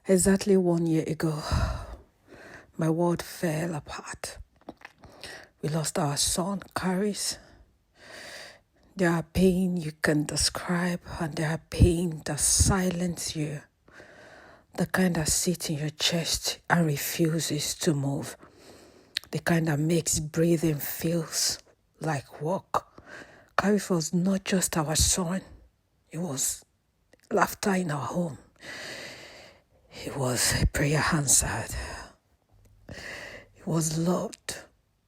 Exactly 1 year ago, my world fell apart. We lost our son, Karis. There are pain you can describe, and there are pain that silence you. The kind that sits in your chest and refuses to move. The kind that makes breathing feels like work. Karis was not just our son. It was laughter in our home. It was a prayer answered. It was loved,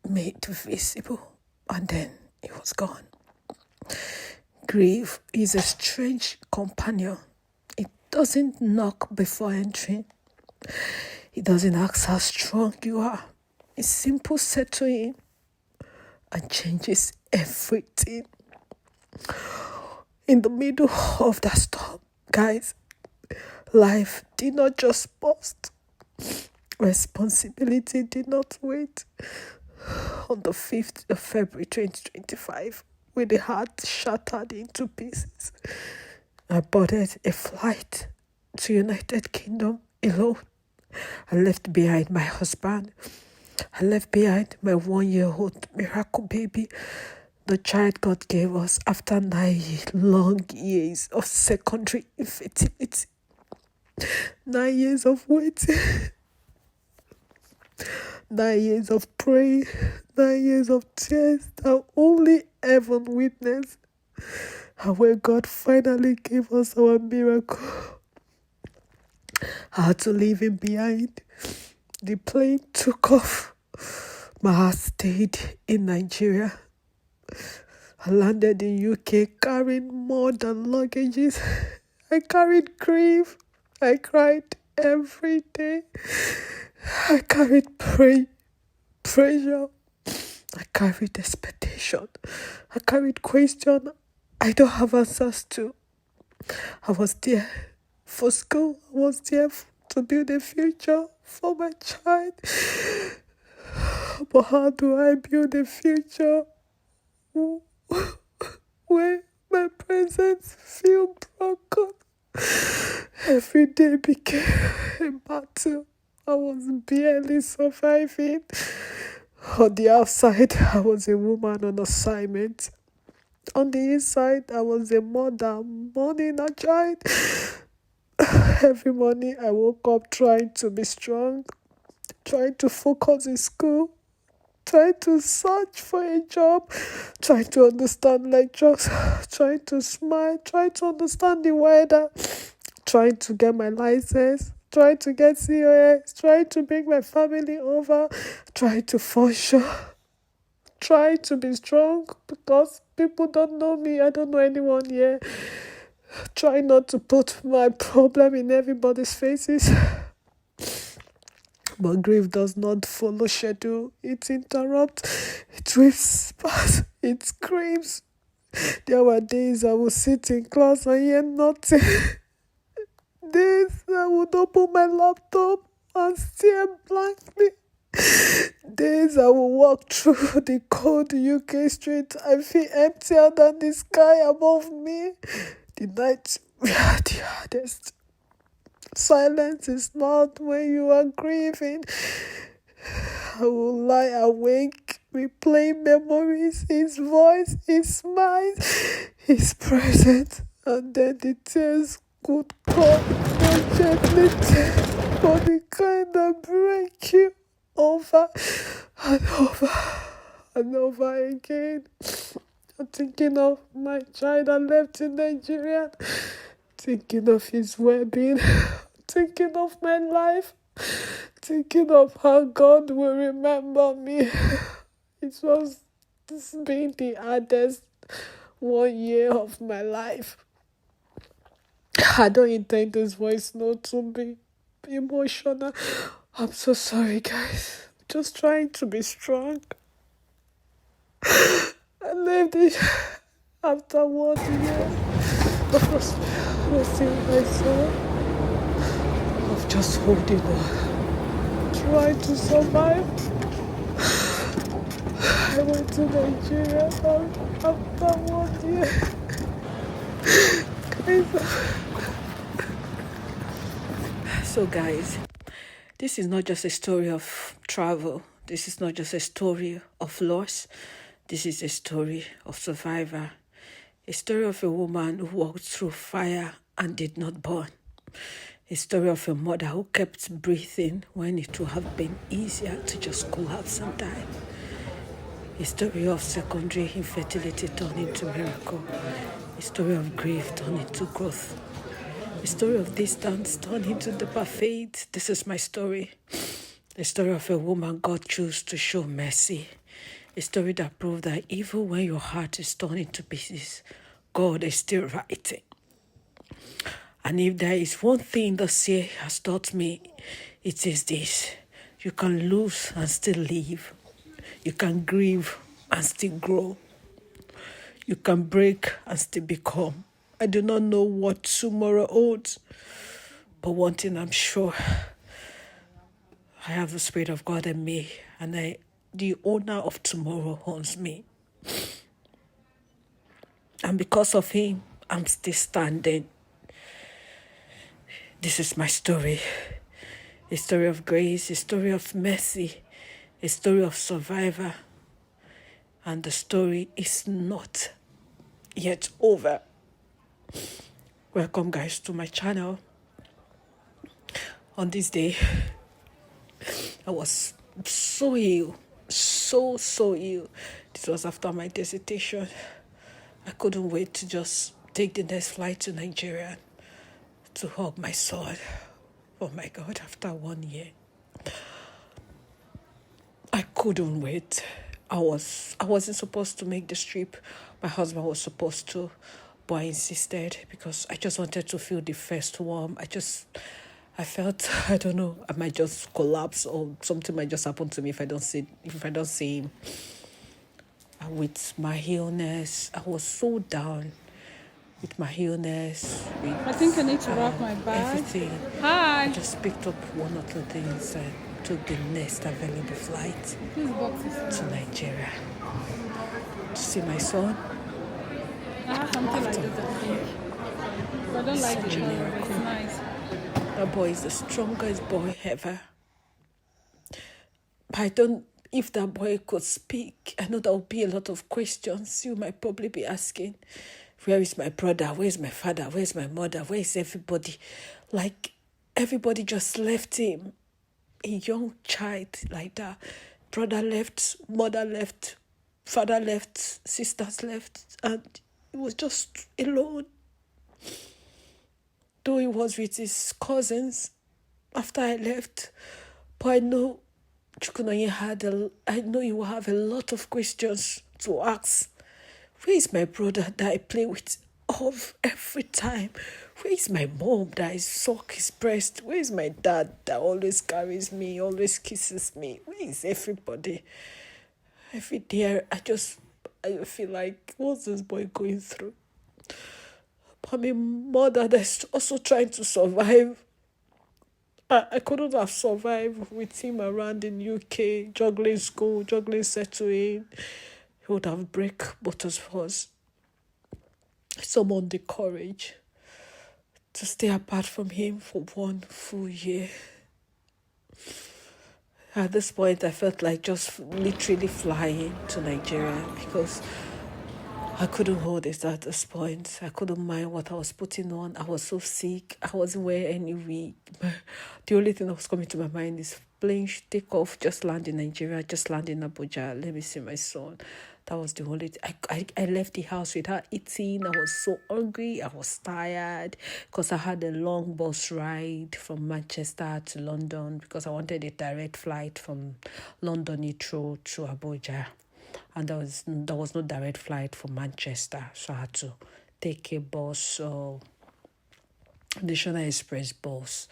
made visible, and then it was gone. Grief is a strange companion. It doesn't knock before entering. It doesn't ask how strong you are. It simply settles in and changes everything. In the middle of that storm, guys, life did not just pause. Responsibility did not wait. On the 5th of February 2025, with the heart shattered into pieces, I boarded a flight to United Kingdom alone. I left behind my husband. I left behind my 1-year-old miracle baby, the child God gave us after 9 long years of secondary infertility. 9 years of waiting. 9 years of praying. 9 years of tears that only heaven witnessed. And when God finally gave us our miracle, I had to leave him behind. The plane took off. My heart stayed in Nigeria. I landed in UK carrying more than luggages. I carried grief. I cried every day. I carried pressure. I carried expectation. I carried question I don't have answers to. I was there for school. I was there to build a future for my child. But how do I build a future where my presence feels broken? Every day became a battle. I was barely surviving. On the outside, I was a woman on assignment. On the inside, I was a mother mourning a child. Every morning, I woke up trying to be strong, trying to focus in school, trying to search for a job, trying to understand lectures, trying to smile, trying to understand the weather, trying to get my license, trying to get COS, trying to bring my family over, trying to function, trying to be strong because people don't know me, I don't know anyone here. Try not to put my problem in everybody's faces. But grief does not follow schedule. It interrupts, it whispers, it screams. There were days I would sit in class and hear nothing. Days I would open my laptop and stare blankly. Days I will walk through the cold UK street and feel emptier than the sky above me. The nights were the hardest. Silence is not when you are grieving. I will lie awake, replaying memories, his voice, his smile, his presence, and then the tears could come, not gently, but the kind that break you over and over and over again. I'm thinking of my child I left in Nigeria, thinking of his well-being, thinking of my life, thinking of how God will remember me. This been the hardest 1 year of my life. I don't intend this voice note to be emotional. I'm so sorry, guys. Just trying to be strong. I left it after 1 year of losing my soul, of just holding on, trying to survive. I went to Nigeria after 1 year. Guys, So guys, this is not just a story of travel. This is not just a story of loss. This is a story of survivor. A story of a woman who walked through fire and did not burn. A story of a mother who kept breathing when it would have been easier to just collapse and die. A story of secondary infertility turned into miracle. A story of grief turned into growth. A story of distance turned into deeper faith. This is my story. A story of a woman God chose to show mercy. A story that proved that even when your heart is torn into pieces, God is still writing. And if there is one thing this year has taught me, it is this. You can lose and still live. You can grieve and still grow. You can break and still become. I do not know what tomorrow holds, but one thing I'm sure, I have the Spirit of God in me, and the owner of tomorrow owns me. And because of him, I'm still standing. This is my story. A story of grace, a story of mercy, a story of survivor. And the story is not yet over. Welcome guys to my channel. On this day, I was so ill, so ill. This was after my dissertation. I couldn't wait to just take the next flight to Nigeria to hug my son. Oh my God, after 1 year. I couldn't wait. I wasn't supposed to make this trip. My husband was supposed to, but I insisted because I just wanted to feel the first warm. I felt, I don't know, I might just collapse or something might just happen to me if I don't see him. And with my illness, I was so down with my illness. I think I need to wrap my bag. Everything. Hi. I just picked up one or two things and took the next available flight to Nigeria to see my son. I have something like this, I think. But I don't like it, but it's nice. That boy is the strongest boy ever. If that boy could speak, I know there will be a lot of questions you might probably be asking. Where is my brother? Where is my father? Where is my mother? Where is everybody? Like, everybody just left him. A young child like that. Brother left, mother left, father left, sisters left, and he was just alone. Though he was with his cousins after I left, but I know you will have a lot of questions to ask. Where is my brother that I play with every time? Where is my mom that I suck his breast? Where is my dad that always carries me, always kisses me? Where is everybody? Every day I feel like, what's this boy going through? But my mother that's also trying to survive. I couldn't have survived with him around in UK, juggling school, juggling settling. He would have break both of us. I summoned the courage to stay apart from him for 1 full year. At this point, I felt like just literally flying to Nigeria because I couldn't hold it at this point. I couldn't mind what I was putting on. I was so sick. I wasn't wearing any wig. The only thing that was coming to my mind is plane should take off, just land in Nigeria, just land in Abuja. Let me see my son. That was the only thing. I left the house without eating. I was so hungry. I was tired because I had a long bus ride from Manchester to London because I wanted a direct flight from London Heathrow to Abuja. And there was no direct flight from Manchester, so I had to take a bus, National Express bus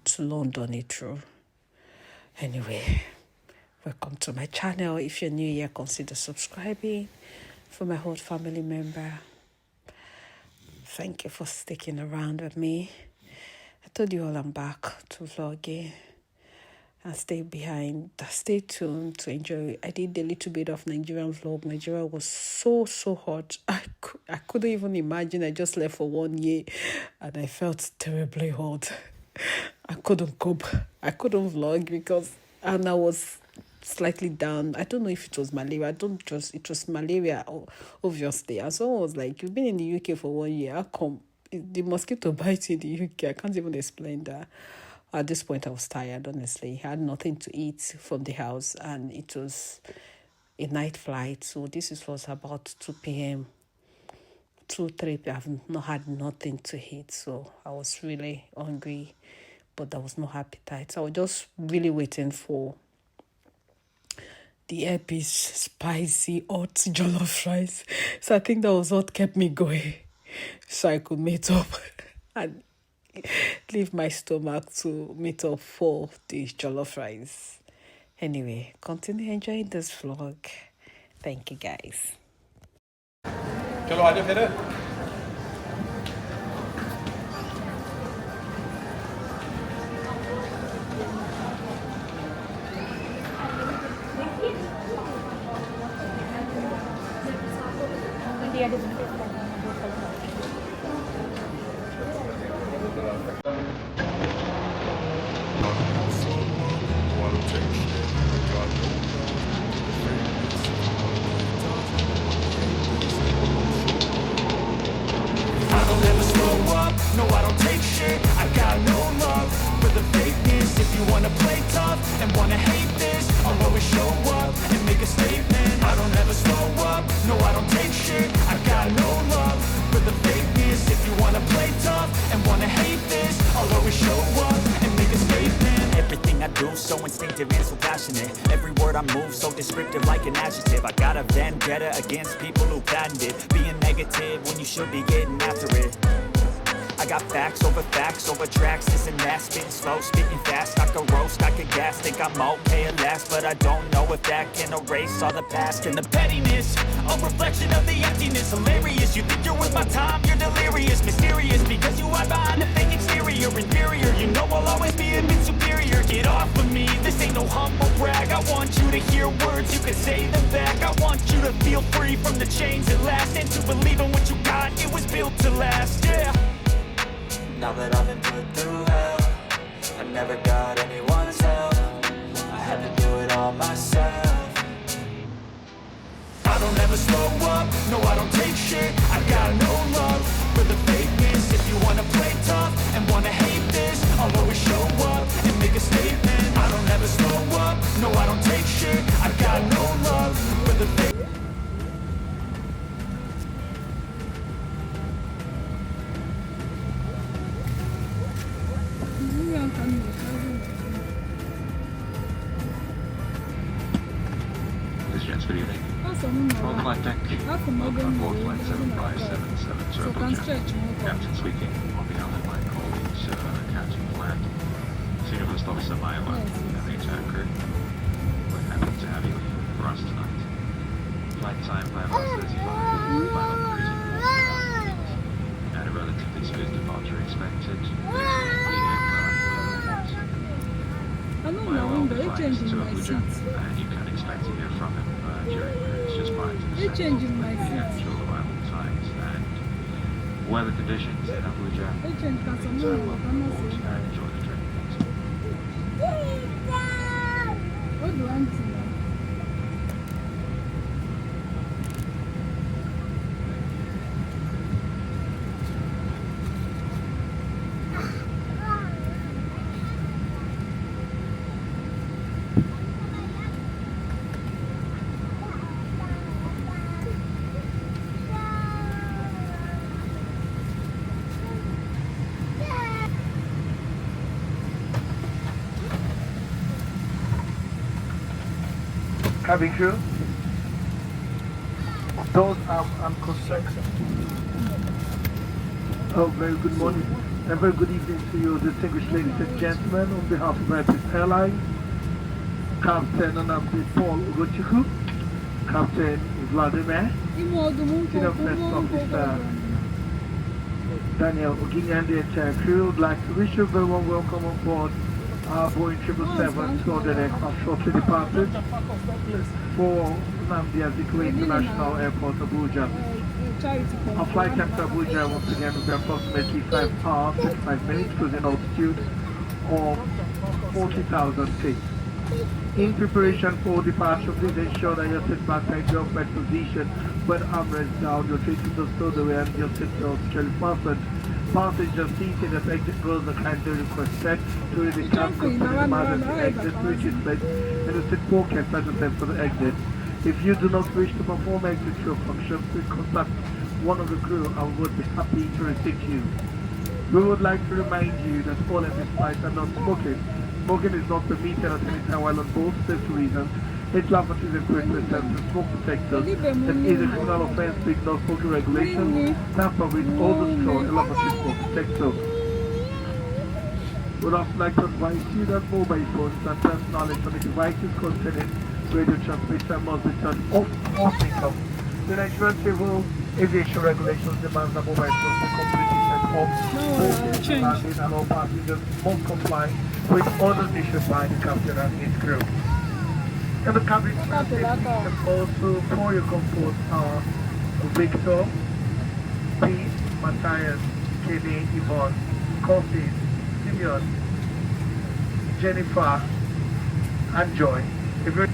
to London Heathrow. Anyway, welcome to my channel. If you're new here, consider subscribing. For my whole family member, thank you for sticking around with me. I told you all I'm back to vlogging. And stay tuned to enjoy. I did a little bit of Nigerian vlog. Nigeria was so hot. I couldn't even imagine. I just left for 1 year and I felt terribly hot. I couldn't cope. I couldn't vlog because, and I was slightly down. I don't know if it was malaria. I don't just, it was malaria, obviously. And someone was like, "You've been in the UK for 1 year. How come the mosquito bites in the UK?" I can't even explain that. At this point, I was tired, honestly. I had nothing to eat from the house, and it was a night flight. So was about 2 p.m. 2, 3 p.m. I've not had nothing to eat. So I was really hungry, but there was no appetite. So I was just really waiting for the epic, spicy, hot jollof rice. So I think that was what kept me going. So I could meet up and leave my stomach to meet up for the jollof rice. Anyway, continue enjoying this vlog. Thank you guys. चलो आजा फिर No, I don't take shit, I got no love for the fakeness. If you wanna play tough and wanna hate this, I'll always show up and make a statement. I don't ever slow up, no, I don't take shit, I got no love for the fakeness. If you wanna play tough and wanna hate this, I'll always show up and make a statement. Everything I do, so instinctive and so passionate. Every word I move, so descriptive like an adjective. I got a vendetta against people who patented being negative when you should be getting after it. I got facts over tracks, this and that. Spitting slow, speaking fast, I could roast, I could gas. Think I'm okay at last, but I don't know if that can erase all the past. And the pettiness, a reflection of the emptiness. Hilarious, you think you're worth my time, you're delirious. Mysterious, because you hide behind a fake exterior. Inferior, you know I'll always be a bit superior. Get off of me, this ain't no humble brag. I want you to hear words, you can say them back. I want you to feel free from the chains at last, and to believe in what you got, it was built to last, yeah. Now that I've been put through hell, I never got anyone's help, I had to do it all myself. I don't ever slow up, no I don't take shit, I got no love for the fakeness. If you wanna play tough and wanna hate this, I'll always show up and make a statement. I don't ever slow up, no I don't take shit, I got no love for the fakeness. Good evening. On the light deck, welcome aboard flight 7577 Circle. Captain speaking on behalf of my colleagues, Captain Flat, Senior First Officer Myla, and the entire crew. We're happy to have you for us tonight. Flight time 5 hours 35, final cruising 40 hours, and a relatively smooth departure expected. My welcome flight to Abuja, and you can expect to hear from him during cruise just prior to the actual arrival times and weather conditions in Abuja. Meantime, welcome aboard and enjoy the trip. What do I want to know? Cabin crew, those I'm construction. Oh, very good morning and very good evening to you, distinguished ladies and gentlemen. On behalf of British Airlines, Captain Anamdi Paul Ugochukwu, Captain Vladimir, Senior First Officer Daniel Ogini, and the entire crew would like to wish you a very warm welcome on board our Boeing 777-200 aircraft shortly departed for Nnamdi Azikiwe International Airport, Abuja. Our flight time to Abuja once again will be approximately 5 hours, 55 minutes, cruising altitude of 40,000 feet. In preparation for departure, please ensure that your seat back and your bed position when armrest down, your feet to the stowaway and your seat belts securely fastened. Passengers seated at exit rows are kindly requested to read the cab concerning emergency exit, which is placed in the seat pockets adjacent to the exit. If you do not wish to perform exit show functions, please contact one of the crew and we would be happy to receive you. We would like to remind you that all exit flights are not smoking. Smoking is not permitted at any time while on board safety reasons. Its lavatories equipment and smoke detectors. It is a criminal offense to ignore smoking regulations. Tamper with all the straw a lavatory smoke detector. We would also like to advise you that mobile phones and personal electronic devices containing radio transmission must be turned off or switched off. The Nigerian Civil Aviation Regulations demands that mobile phones be completely set off. Passengers and all passengers must comply with orders issued by the captain and his crew. In the cabin, you can also pour your comfort are Victor, Pete, Matthias, Kenny, Yvonne, Coffee, Simeon, Jennifer, and Joy. If you're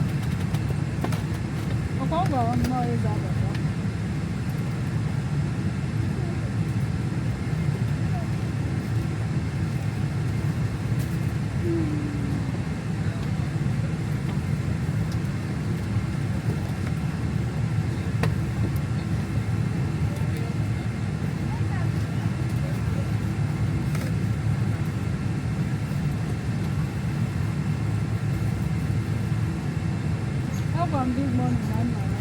How come this morning I'm not?